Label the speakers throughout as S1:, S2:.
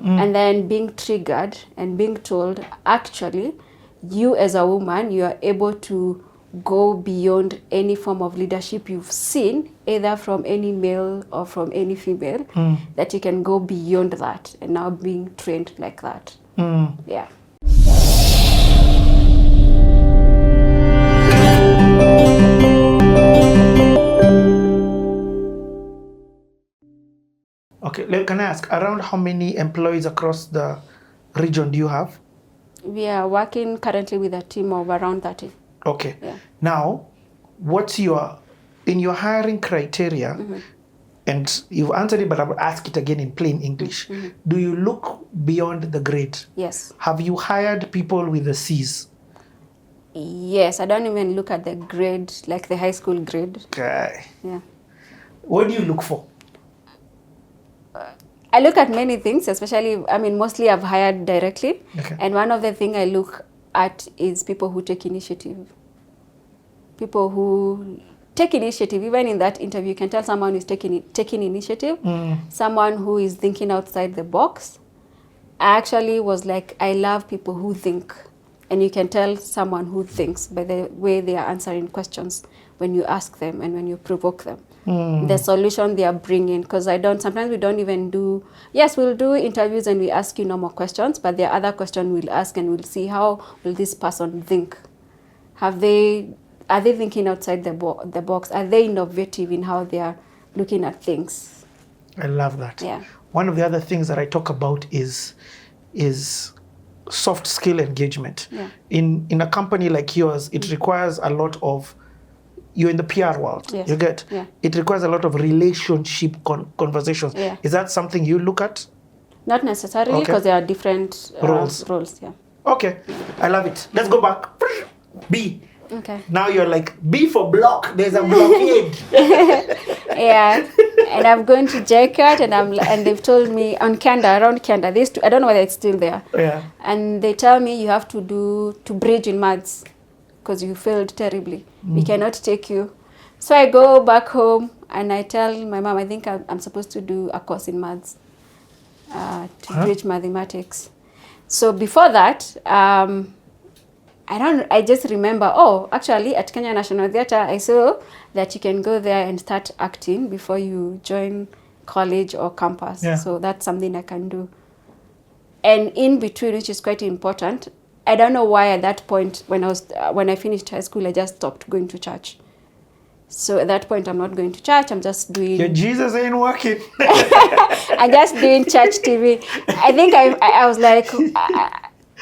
S1: and then being triggered and being told, actually, you as a woman, you are able to go beyond any form of leadership you've seen, either from any male or from any female, that you can go beyond that, and now being trained like that. Yeah.
S2: Okay, can I ask, around how many employees across the region do you have?
S1: We are working currently with a team of around 30.
S2: Okay.
S1: Yeah.
S2: Now, what's in your hiring criteria, and you've answered it, but I will ask it again in plain English. Do you look beyond the grade?
S1: Yes.
S2: Have you hired people with the C's?
S1: Yes, I don't even look at the grade, like the high school grade.
S2: Okay.
S1: Yeah.
S2: What do you look for?
S1: I look at many things, especially, I mean, mostly I've hired directly.
S2: Okay.
S1: And one of the things I look at is people who take initiative. People who take initiative. Even in that interview, you can tell someone is taking initiative, someone who is thinking outside the box. I actually was like, I love people who think. And you can tell someone who thinks by the way they are answering questions when you ask them and when you provoke them. The solution they are bringing, because sometimes we don't even do, yes, we'll do interviews and we ask you no more questions, but there are other questions we'll ask and we'll see how will this person think. Are they thinking outside the box? Are they innovative in how they are looking at things?
S2: I love that.
S1: Yeah.
S2: One of the other things that I talk about is soft skill engagement.
S1: Yeah.
S2: In a company like yours, it requires a lot of, you're in the PR world,
S1: Yes.
S2: you get?
S1: Yeah.
S2: It requires a lot of relationship conversations.
S1: Yeah.
S2: Is that something you look at?
S1: Not necessarily, because there are different roles. Yeah.
S2: Okay, I love it. Let's go back. B.
S1: Okay.
S2: Now you're like, B for block. There's a blockade.
S1: Yeah, and I'm going to JCAT, and they've told me on Kanda, around Kanda, I don't know whether it's still there.
S2: Yeah.
S1: And they tell me you have to bridge in maths because you failed terribly. We cannot take you. So I go back home and I tell my mom, I think I'm supposed to do a course in maths to bridge mathematics. So before that, I just remember, actually at Kenya National Theatre, I saw that you can go there and start acting before you join college or campus.
S2: Yeah.
S1: So that's something I can do. And in between, which is quite important, I don't know why at that point when I finished high school, I just stopped going to church. So at that point, I'm not going to church. I'm just doing.
S2: Your Jesus ain't working.
S1: I'm just doing church TV. I think I was like,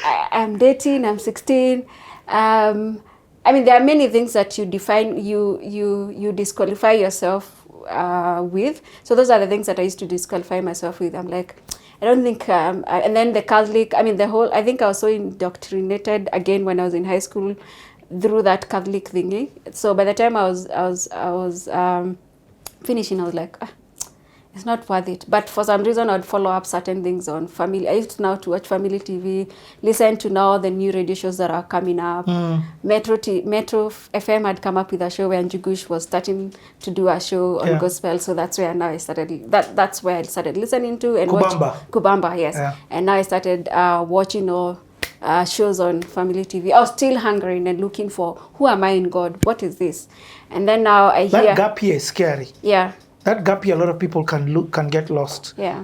S1: I'm dating. I'm 16. I mean, there are many things that you define. You disqualify yourself with. So those are the things that I used to disqualify myself with. I'm like, I don't think. And then the Catholic. I mean, I think I was so indoctrinated again when I was in high school, through that Catholic thingy. So by the time I was finishing, I was like, it's not worth it. But for some reason, I'd follow up certain things on family. I used now to watch family TV, listen to now the new radio shows that are coming up. Metro FM had come up with a show where Njoki was starting to do a show on gospel. So that's where now I started. That's where I started listening to and
S2: Kubamba.
S1: watch Kubamba. Yes, and now I started watching shows on family TV. I was still hungry and looking for who am I in God? What is this? And then now I hear
S2: that gap here is scary.
S1: Yeah.
S2: That gap here, a lot of people can get lost.
S1: Yeah.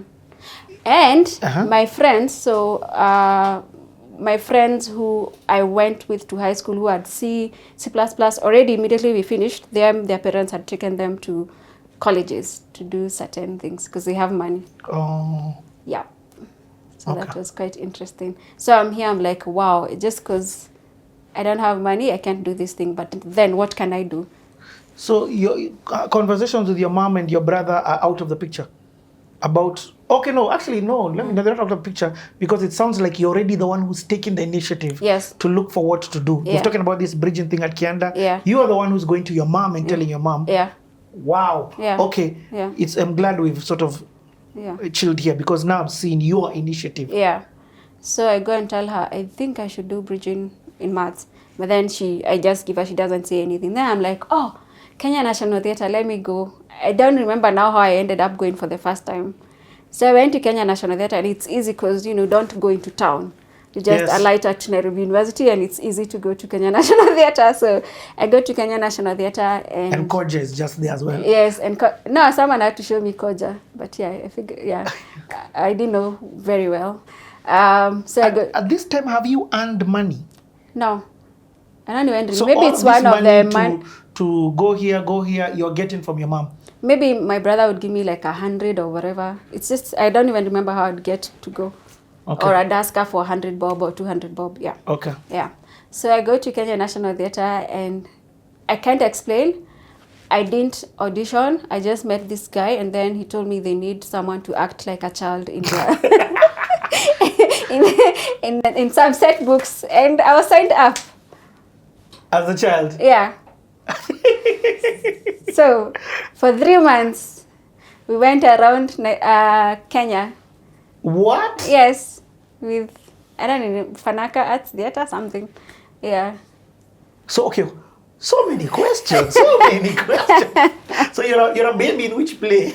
S1: And my friends, my friends who I went with to high school who had C++, already immediately we finished, their parents had taken them to colleges to do certain things because they have money.
S2: Oh.
S1: Yeah. So that was quite interesting. So I'm here, I'm like, wow, just because I don't have money, I can't do this thing. But then what can I do?
S2: So your conversations with your mom and your brother are out of the picture? About, let me not out of the picture, because it sounds like you're already the one who's taking the initiative to look for what to do.
S1: Yeah.
S2: We're talking about this bridging thing at Kanda.
S1: Yeah.
S2: You are the one who's going to your mom and telling your mom.
S1: Yeah.
S2: Wow.
S1: Yeah.
S2: Okay.
S1: Yeah.
S2: I'm glad we've sort of chilled here, because now I'm seeing your initiative.
S1: Yeah. So I go and tell her, I think I should do bridging in maths. But then I just give her, she doesn't say anything. Then I'm like, Kenya National Theatre, let me go. I don't remember now how I ended up going for the first time. So I went to Kenya National Theatre, and it's easy because, you know, don't go into town. You just alight at Nairobi University, and it's easy to go to Kenya National Theatre. So I go to Kenya National Theatre, and
S2: Koja is just there as well.
S1: Yes, and no, someone had to show me Koja, but yeah, I figure, yeah, I didn't know very well. So
S2: at this time, have you earned money?
S1: No, I don't know.
S2: So
S1: maybe it's one of the
S2: to go here, you're getting from your mom.
S1: Maybe my brother would give me like 100 or whatever. It's just I don't even remember how I'd get to go. Okay. Or I'd ask her for 100 bob or 200 bob. Yeah.
S2: Okay.
S1: Yeah. So I go to Kenya National Theatre, and I can't explain. I didn't audition. I just met this guy, and then he told me they need someone to act like a child in their in some set books, and I was signed up.
S2: As a child?
S1: Yeah. So for 3 months, we went around Kenya.
S2: What?
S1: Yes, with, I don't know, Fanaka Arts Theatre, something. Yeah.
S2: So, okay, so many questions, so many questions. So you're a baby in which play?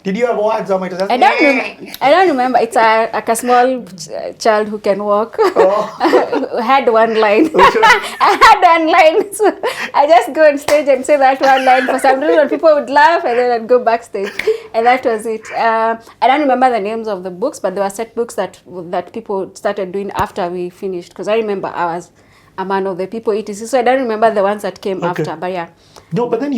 S2: Did you have words or
S1: I don't remember. It's a small child who can walk. Oh. Had one line. I had one line. So I just go on stage and say that one line. For some reason, people would laugh, and then I'd go backstage. And that was it. I don't remember the names of the books, but there were set books that people started doing after we finished. Because I remember I was a man of the people, etc. So I don't remember the ones that came after. But yeah.
S2: No, but then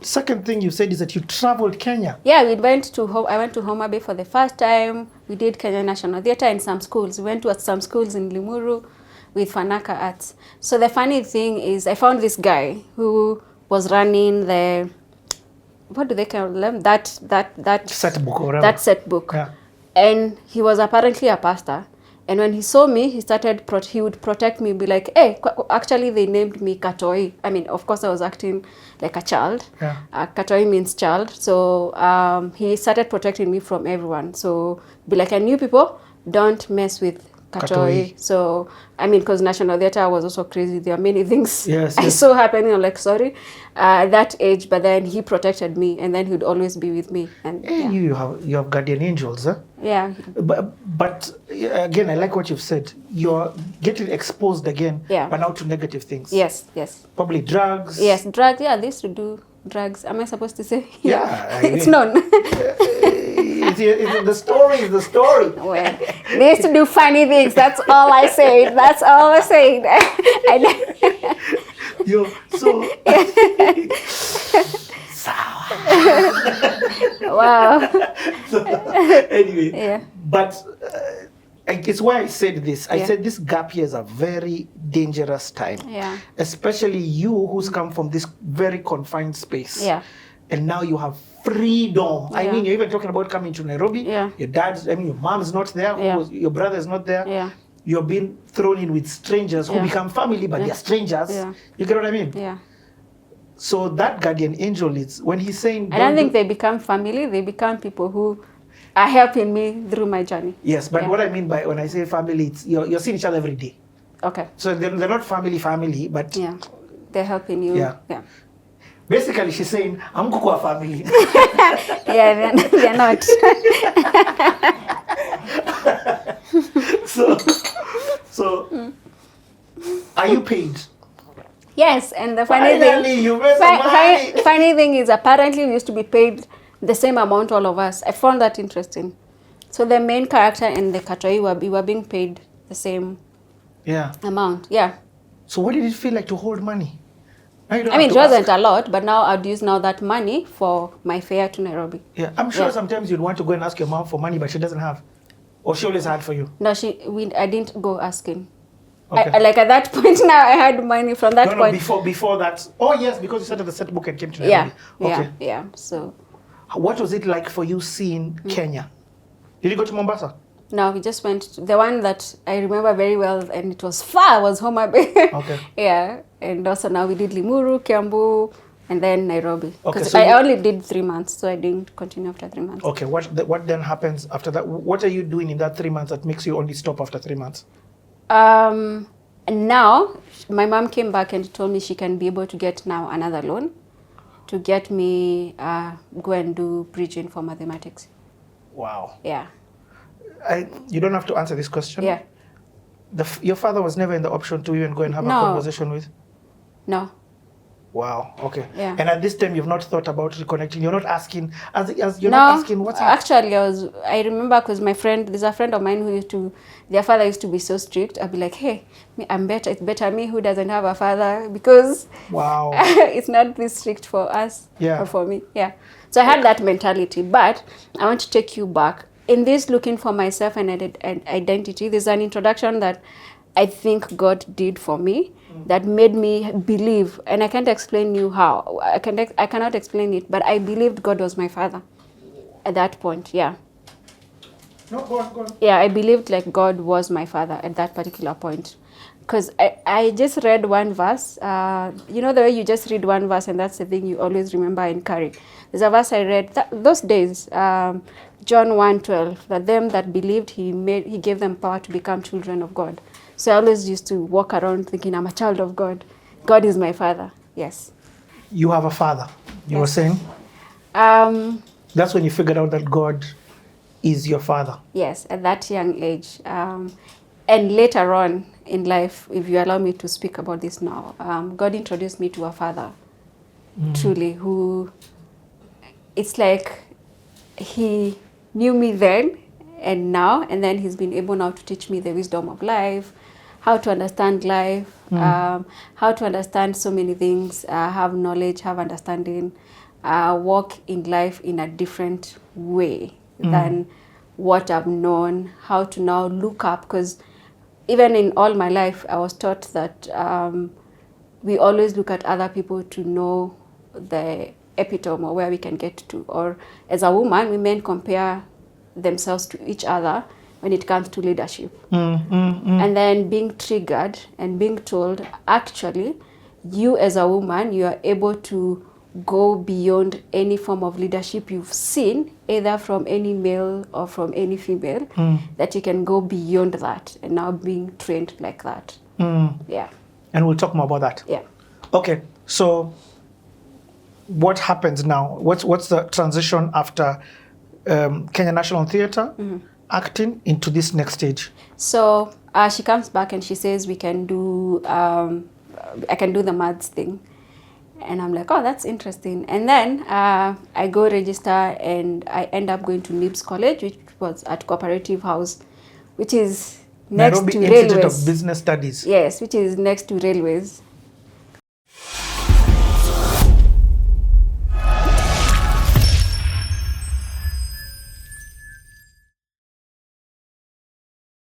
S2: second thing you said is that you traveled Kenya.
S1: Yeah, I went to Homa Bay for the first time. We did Kenya National Theatre in some schools. We went to some schools in Limuru with Fanaka Arts. So the funny thing is I found this guy who was running the, what do they call them? That
S2: set book or whatever.
S1: That set book.
S2: Yeah.
S1: And he was apparently a pastor. And when he saw me, he would protect me, be like, hey, actually they named me Katoi. I mean, of course I was acting like a child.
S2: Yeah.
S1: Katoi means child. So he started protecting me from everyone. So be like, and you people, don't mess with Katoi. So, I mean, because National Theatre was also crazy. There are many things I saw happening. I'm like, sorry, at that age. But then he protected me, and then he'd always be with me. And
S2: yeah. You have guardian angels, huh?
S1: Yeah.
S2: But again, I like what you've said. You're getting exposed again, but now to negative things.
S1: Yes.
S2: Probably drugs.
S1: Yes, drugs. Yeah, they used to do drugs. Am I supposed to say?
S2: Yeah.
S1: It's known.
S2: The story is the story.
S1: Well, they used to do funny things. That's all I say. That's all I say.
S2: Yo, so.
S1: Wow.
S2: So, anyway, but it's why I said this. I said this gap year is a very dangerous time.
S1: Yeah.
S2: Especially you who's come from this very confined space.
S1: Yeah.
S2: And now you have freedom. I mean, you're even talking about coming to Nairobi.
S1: Yeah.
S2: Your mom's not there. Your brother's not there.
S1: Yeah.
S2: You're being thrown in with strangers who become family, but they're strangers.
S1: Yeah.
S2: You get what I mean?
S1: Yeah.
S2: So that guardian angel is, when he's saying...
S1: I don't think they become family. They become people who are helping me through my journey.
S2: Yes, but what I mean by when I say family, it's you're seeing each other every day. Okay. So they're not family, but...
S1: Yeah. They're helping you.
S2: Yeah. Basically, she's saying, I'm kukua family.
S1: Yeah, they're not.
S2: So are you paid?
S1: Yes, and the funny thing is apparently we used to be paid the same amount, all of us. I found that interesting. So the main character and the Katoi were being paid the same amount. Yeah.
S2: So what did it feel like to hold money?
S1: I mean, it wasn't a lot, but now I'd use that money for my fare to Nairobi.
S2: Yeah, I'm sure sometimes you'd want to go and ask your mom for money, but she doesn't have. Or she always had for you?
S1: No, I didn't go asking. Okay. Like at that point now, I had money from that point.
S2: Before that. Oh yes, because you started the set book and came to Nairobi.
S1: Yeah. So,
S2: what was it like for you seeing Kenya? Did you go to Mombasa?
S1: No, we just went to the one that I remember very well, and it was far. Was Homa Bay. Okay. Yeah, and also now we did Limuru, Kiambu, and then Nairobi. Because I only did 3 months, so I didn't continue after 3 months.
S2: Okay, what then happens after that? What are you doing in that 3 months that makes you only stop after 3 months?
S1: Now my mom came back and told me she can be able to get now another loan to get me go and do bridging for mathematics.
S2: Wow.
S1: Yeah.
S2: You don't have to answer this question.
S1: Yeah.
S2: Your father was never in the option to even go and have a conversation with?
S1: No.
S2: Wow. Okay.
S1: Yeah.
S2: And at this time, you've not thought about reconnecting. You're not asking, as you're not asking what's
S1: happening. Actually, I remember because there's a friend of mine who their father used to be so strict. I'd be like, hey, I'm better. It's better me who doesn't have a father, because
S2: wow,
S1: it's not this strict for us.
S2: Yeah.
S1: Or for me. Yeah. So I had that mentality. But I want to take you back. In this looking for myself and identity, there's an introduction that I think God did for me that made me believe, and I can't explain you how. I cannot explain it, but I believed God was my father at that point. Yeah.
S2: No, go on.
S1: Yeah, I believed like God was my father at that particular point. Because I just read one verse. You know the way you just read one verse and that's the thing you always remember and carry. There's a verse I read those days, John 1:12, that them that believed he gave them power to become children of God. So I always used to walk around thinking I'm a child of God. God is my father. Yes.
S2: You have a father, you were saying? That's when you figured out that God is your father.
S1: Yes, at that young age. And later on in life, if you allow me to speak about this now, God introduced me to a father, truly, who, it's like he knew me then and now, and then he's been able now to teach me the wisdom of life, how to understand life, how to understand so many things, have knowledge, have understanding, walk in life in a different way than what I've known, how to now look up, because even in all my life, I was taught that we always look at other people to know the epitome or where we can get to. Or as a woman, women compare themselves to each other when it comes to leadership. And then being triggered and being told, actually, you as a woman, you are able to go beyond any form of leadership you've seen, either from any male or from any female, that you can go beyond that, and now being trained like that. Yeah.
S2: And we'll talk more about that.
S1: Yeah.
S2: Okay, so what happens now? What's the transition after Kenya National Theatre, acting, into this next stage?
S1: So she comes back and she says we can do, I can do the maths thing. And I'm like, oh, that's interesting. And then I go register and I end up going to NIBS College, which was at Cooperative House, which is next
S2: Nairobi
S1: to
S2: Institute
S1: Railways.
S2: of Business Studies.
S1: Yes, which is next to Railways.